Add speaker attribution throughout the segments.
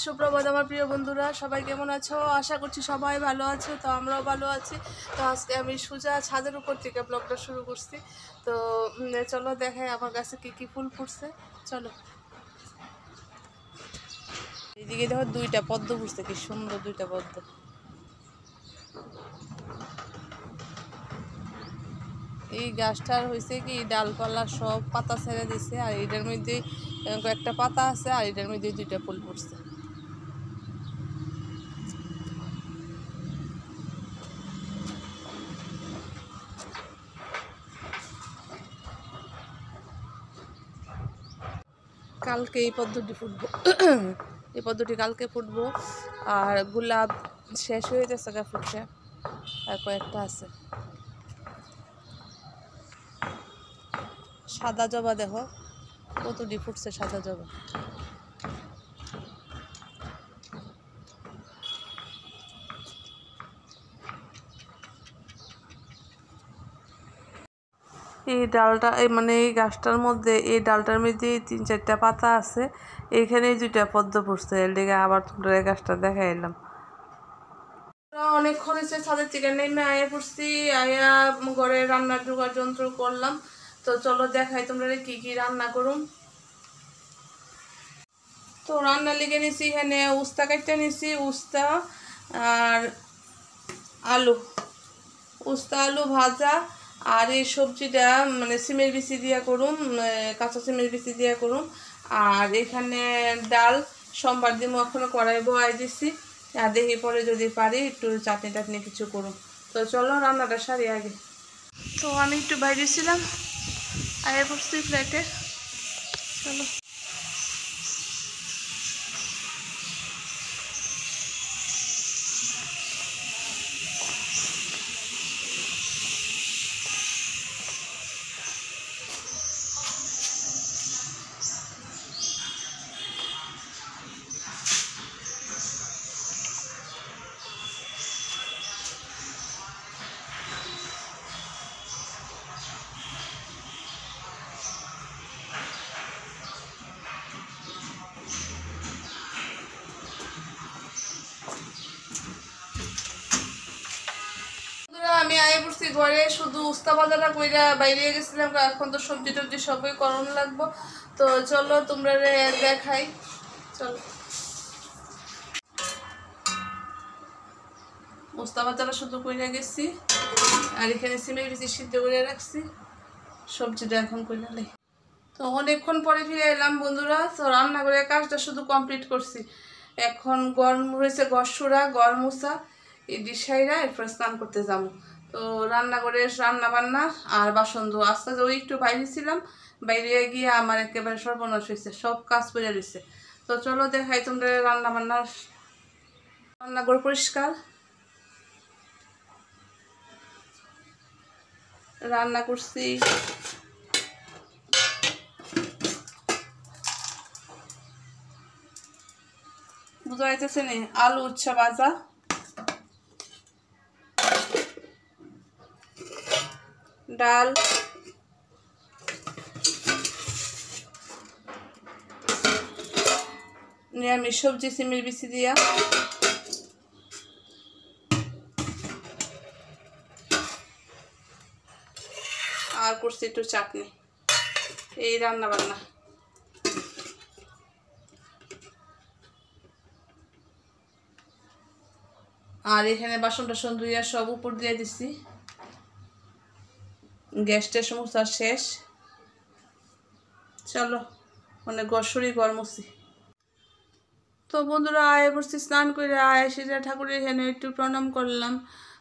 Speaker 1: সুপ্রভাত আমার প্রিয় বন্ধুরা, সবাই কেমন আছো? আশা করছি সবাই ভালো আছো। তো আমরাও ভালো আছি। তো আজকে আমি সোজা ছাদের উপর থেকে ব্লগটা শুরু করছি। তো চলো দেখাই আমার কাছে কি কি ফুল ফুটছে। চলো, এদিকে দেখো দুইটা পদ্ম ফুটছে, কি সুন্দর দুইটা পদ্ম। এই গাছটার হয়েছে কি ডালপালা সব পাতা ছেড়ে দিছে, আর এটার মধ্যে কয়েকটা পাতা আছে, আর এটার মধ্যে দুইটা ফুল ফুটছে। কালকে এই পদ্ধতি ফুটবো এই পদ্ধতি কালকে ফুটবো। আর গোলাপ শেষ হয়ে গেছে গা ফুটছে, আর কয়েকটা আছে। সাদা জবা দেখো কতটি ফুটছে, সাদা জবা। এই ডালটা মানে এই গাছটার মধ্যে, এই ডালটার মধ্যে 3-4টা পাতা আছে। এইখানে দুইটা পদ্ম ফুটছে, এর দিকে আবার তোমরা এই গাছটা দেখাই এলাম। অনেকক্ষণ হয়েছে ছাদের থেকে নেমে আয়া পড়ছি, আয়া ঘরে রান্নার জোগাড় যন্ত্র করলাম। তো চলো দেখাই তোমরা কি কি রান্না করুম। তো রান্না লিখে নিছি, এখানে উস্তা কাটতে নিছি, উস্তা আর আলু, উস্তা আলু ভাজা। আর এই সবজিটা মানে সিমের বিচি দিয়া করুম, কাঁচা সিমের বিচি দিয়া করুম। আর এখানে ডাল সোমবার দিন এখনো কড়াই বয়াই দিছি, আর দেখি পরে যদি পারি একটু চাটনি টাটনি কিছু করুম। তো চলো রান্নাটা সারি আগে। তো আমি একটু বাইরে ছিলাম, আগে পড়ছি ফ্ল্যাটে। চলো, আমি আগে পড়ছি ঘরে, শুধু উস্তা ভাজাটা কইরা বাইরে গেছিলাম। এখন তো সবজি টবজি সবই করণ লাগবো। তো চলো তোমরা দেখাই। চলো, উস্তা ভাজাটা শুধু কইরা গেছি, আর এখানে সিমের বিচি সিদ্ধ করে রাখছি। সবজিটা এখন কইরা লাই। তো অনেকক্ষণ পরে ফিরে এলাম বন্ধুরা। তো রান্না করে কাজটা শুধু কমপ্লিট করছি। এখন গরম রয়েছে, ঘর সুরা ঘর মুছা, এই ডিসাইরা এরপর স্নান করতে যাবো। তো রান্না করে রান্না বান্না আর বাসন ধোয়া, আজকে যে ওই একটু বাইরে ছিলাম, বাইরে গিয়ে আমার একেবারে সর্বনাশ হয়েছে, সব কাজ করে রয়েছে। তো চলো দেখাই তোমরা রান্না বান্না। রান্নাঘর পরিষ্কার, রান্না করছি। বুঝা যাইতেছে নি, আলু উচ্ছা ভাজা, ডাল, নিরামিষ সবজি সিমের বিচি দিয়া, আর করছি একটু চাটনি। এই রান্না বান্না। আর এখানে বাসন টাসন ধুইয়া সব উপর দিয়ে দিছি। গ্যাসটা সমস্যা শেষ। চলো মানে গসরি গরমছি। তো বন্ধুরা আয় পড়ছি, স্নান করে আয় সেটা ঠাকুরের এখানে একটু প্রণাম করলাম।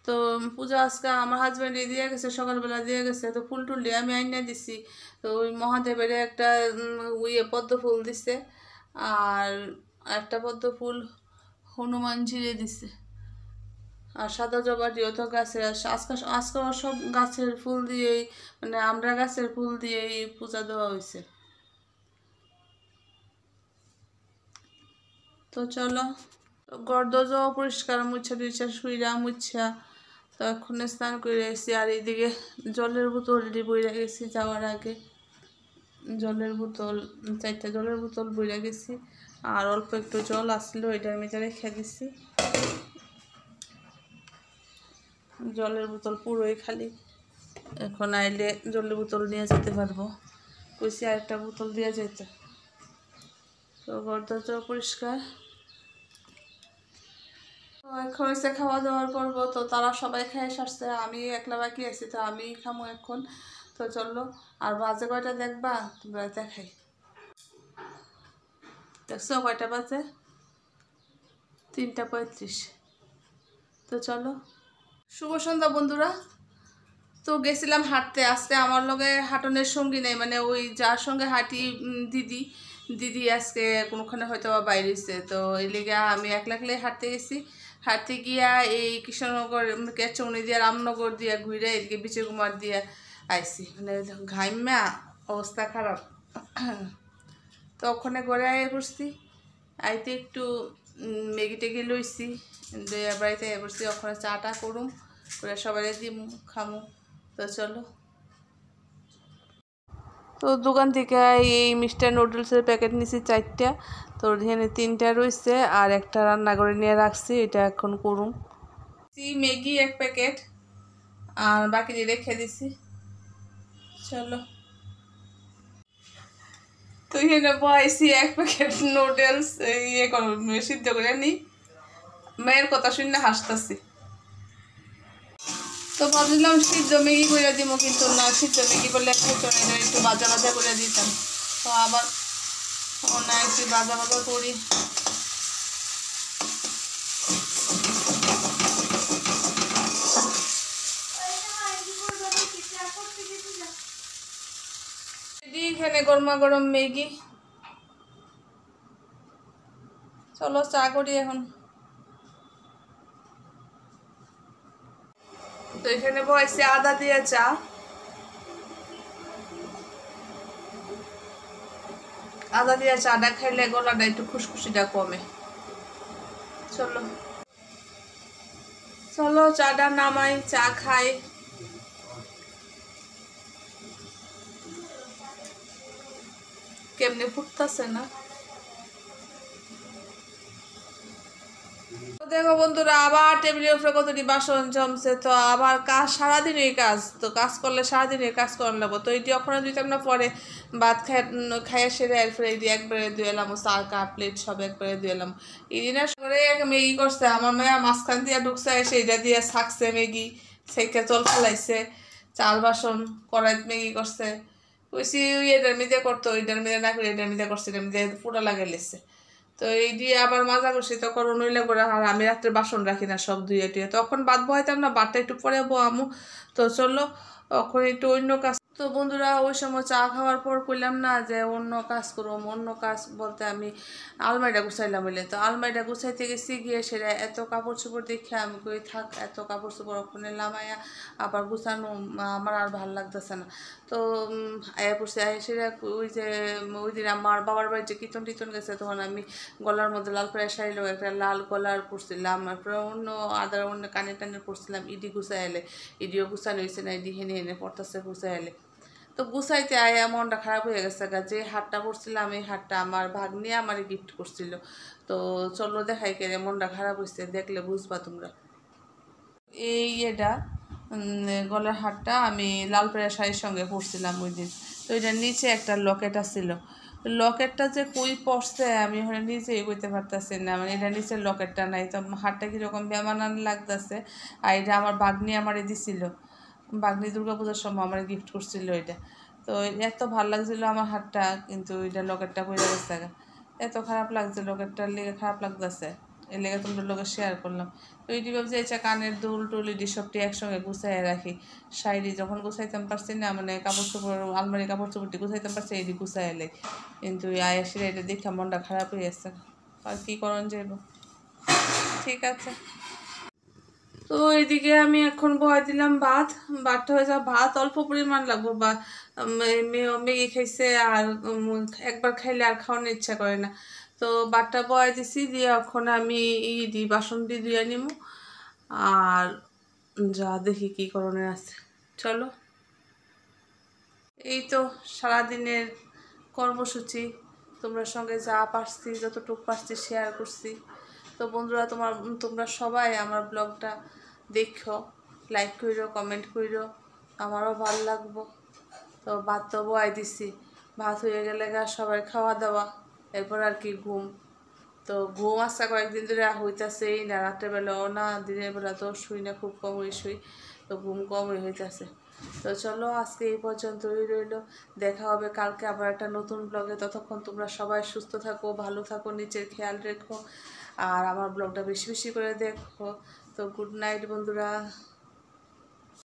Speaker 1: তো পূজা আজকে আমার হাজব্যান্ডে দিয়ে গেছে, সকালবেলা দিয়ে গেছে। তো ফুল টুল দিয়ে আমি আইনা দিছি। তো ওই মহাদেবের একটা পদ্ম ফুল দিছে, আর একটা পদ্ম ফুল হনুমান ঝিরে দিছে। আর সাদা জবা দিয়েও তো গাছের আজকে আজকে সব গাছের ফুল দিয়েই, মানে আমরা গাছের ফুল দিয়েই পূজা দেওয়া হয়েছে। তো চলো, গর্দজ পরিষ্কার মুছা টুছা শুইরা মুছা। তো এখন স্নান করে এসেছি, আর এইদিকে জলের বোতল রেডি বইরা গেছি যাওয়ার আগে। জলের বোতল 4টা জলের বোতল বইরা গেছি। আর অল্প একটু জল আসলো এটার মধ্যে রেখে দিছি। জলের বোতল পুরোই খালি, এখন আইলে জলের বোতল নিয়ে যেতে পারবো। কইছি আরেকটা বোতল দিয়ে যেতে। তো ঘর দরজা পরিষ্কার। তো এখন হচ্ছে খাওয়া দাওয়ার পর্ব। তো তারা সবাই খেয়ে সারছে, আমি একলা বাকি আছি, তো আমি খামো এখন। তো চলো, আর বাজে কয়টা দেখবা তোমরা, দেখাই। দেখছো কয়টা বাজে? 3:35। তো চলো, শুভ সন্ধ্যা বন্ধুরা। তো গেছিলাম হাঁটতে। আজকে আমার লগে হাঁটনের সঙ্গী নেই, মানে ওই যার সঙ্গে হাঁটি দিদি দিদি আজকে কোনোখানে হয়তো বা বাইরেছে। তো এই লেগে আমি একলা একলাই হাঁটতে গেছি। হাঁটতে গিয়া এই কৃষ্ণনগর কেচৌনি দিয়া রামনগর দিয়া ঘুরে এদিকে বিজয়কুমার দিয়া আইসি, মানে ঘাইমা অবস্থা খারাপ। তো ওখানে ঘরে আয় পড়ছি। আইতে একটু ম্যাগি টেগি লইছি, বাড়িতে আয় পড়ছি। ওখানে চাটা করুম করে সবাই দিম খামু। তো চলো। তো দোকান থেকে এই মিস্টার নুডলসের প্যাকেট নিছি 4টা। তো এখানে 3টা রয়েছে আর একটা রান্না করে নিয়ে রাখছি, এটা এখন করুম। ম্যাগি 1 প্যাকেট আর বাকি রেখে দিছি। চলো। তো এখানে বয়সি 1 প্যাকেট নুডলস ইয়ে সিদ্ধ করে নিই। মেয়ের কথা শুনে হাসতেছি। তো ভাবছিলাম সিদ্ধ ম্যাগি করে দিব, কিন্তু না, সিদ্ধ ম্যাগি করলে একটু ভাজা ভাজা করে দিতাম। তো আবার না, একটু ভাজা ভাজা করি। এখানে গরমা গরম ম্যাগি। চলো চা করি এখন। তো এখানে বয়সে আদা দিয়ে চা। আদা দিয়ে চাটা খাইলে গলাটা একটু খুশখুশিটা কমে। চলো চলো, চাটা নামাই, চা খাই। কেমনে ফুটতেছে না? দেখো বন্ধুরা, আবার টেবিলের উপরে কতটি বাসন জমছে। তো আবার কাজ, সারাদিনই কাজ। তো কাজ করলে সারাদিনই কাজ করার লাগবো। তো এটি ওখানে দিতাম না, পরে ভাত খাইয়ে সেরে এরপরে এটি একবারে ধুয়ে এলাম, চার কাপ প্লেট সব একবারে ধুয়ে এলাম। এই দিন করে ম্যাগি করছে আমার মেয়া, মাঝখান দিয়ে ঢুকছে, সেইটা দিয়ে থাকছে ম্যাগি, সেকে জল ফেলাইছে। চাল বাসন কড়াইত ম্যাগি করছে। কইছি এটার মধ্যে করতো, ওইটার মধ্যে না করে এটার মধ্যে করছে, এটার মধ্যে পুরা লাগাই লেছে। তো এই দিয়ে আবার মাজা করছি, তখন নইলে করে। আর আমি রাত্রে বাসন রাখি না, সব ধুয়ে টুয়ে। তখন বাদ বহাইতাম না, বাদটা একটু পরে বহামু। তো চলো, এখন একটু অন্য কাজ। তো বন্ধুরা, ওই সময় চা খাওয়ার পর কইলাম না যে অন্য কাজ করুম। অন্য কাজ বলতে আমি আলমারিটা গুছাইলাম বলে। তো আলমারিটা গুছাইতে গেছি, গিয়ে সেটা এত কাপড় চোপড় দেখে আমি কই থাক, এত কাপড় চোপড় ওখানে লামাইয়া আবার গুছানো আমার আর ভাল লাগতেছে না। তো আয়া পড়ছি, আয়া সেটা ওই যে ওই দিন আমার বাবার বাড়িতে কীর্তন টিতন গেছে, তখন আমি গলার মধ্যে লাল পাড়া শাড়ি লোক একটা লাল গলার পরছিলাম, তারপরে অন্য আদার অন্য কানে টানে পরছিলাম। ইডি গুছাই এলে, ইডিও গুছানো হয়েছে না, ইডি হেনে হেনে পড়তেছে গুছাই এলে। তো গুছাইতে আয়া মনটা খারাপ হয়ে গেছে। যে হারটা পরছিলাম, এই হারটা আমার ভাগ্নি আমারে গিফট করছিল। তো চলো দেখাই কেন মনটা খারাপ হয়েছে, দেখলে বুঝবা তোমরা। এই এটা গলার হারটা আমি লাল পাড়া শাড়ির সঙ্গে পরছিলাম ওই দিন। তো এটার নিচে একটা লকেট আসছিল। লকেটটা যে কই পড়ছে আমি ওখানে নিজেই কইতে পারতেছি না, মানে এটা নিচে লকেটটা নাই। তো হারটা কীরকম বেমানান লাগতেছে। আর এটা আমার ভাগ্নি আমারে দিছিল, ভাগ্নি দুর্গাপূজার সময় আমার গিফট করছিল এটা। তো এত ভালো লাগছিল আমার হাতটা, কিন্তু এটা লকেটটা পড়ে গেছে। এত খারাপ লাগছে, লকেটটার লেগে খারাপ লাগতেছে, এর লেগে তোমাদের লোকে শেয়ার করলাম। তো এটি ভাবছি এটা কানের দুল টুল এটি সবটি একসঙ্গে গুছাই রাখি। শাড়ি যখন গুছাইতাম পারছি না, মানে কাপড় চোপড় আলমারি কাপড় চোপড়টি গুছাইতাম পারছি, এটি গুছাই এলে। কিন্তু আয়াসিরা এটা দেখে মনটা খারাপ হয়ে যাচ্ছে। আর কী করণ যাইব, ঠিক আছে। তো এইদিকে আমি এখন বহাই দিলাম ভাত। ভাতটা হয়ে যাওয়া, ভাত অল্প পরিমাণ লাগবো। বা ম্যাগি খাইছে, আর একবার খাইলে আর খাওয়ানোর ইচ্ছা করে না। তো ভাতটা বহাই দিছি, দিয়ে এখন আমি দিই বাসন দিয়ে ধুয়ে নিব। আর যা দেখি কী করণের আছে। চলো, এই তো সারাদিনের কর্মসূচি। তোমরা সঙ্গে যা পারছি যতটুকু পারছি শেয়ার করছি। তো বন্ধুরা তোমরা সবাই আমার ব্লগটা দেখো, লাইক কইরো, কমেন্ট কইরো, আমারও ভালো লাগবো। তো ভাত তো বয়াই দিছি, ভাত হয়ে গেলে সবাই খাওয়া দাওয়া, এরপর আর কি ঘুম। তো ঘুম আসা কয়েকদিন ধরে হইতেছেই না, রাত্রেবেলাও না, দিনের বেলা তো শুই না, খুব কমই শুই, তো ঘুম কমই হইতেছে। তো চলো আজকে এই পর্যন্তই রইল, দেখা হবে কালকে আবার একটা নতুন ব্লগে। ততক্ষণ তোমরা সবাই সুস্থ থাকো, ভালো থাকো, নিজের খেয়াল রেখো, আর আমার ব্লগটা বেশি বেশি করে দেখো। তো গুড নাইট বন্ধুরা।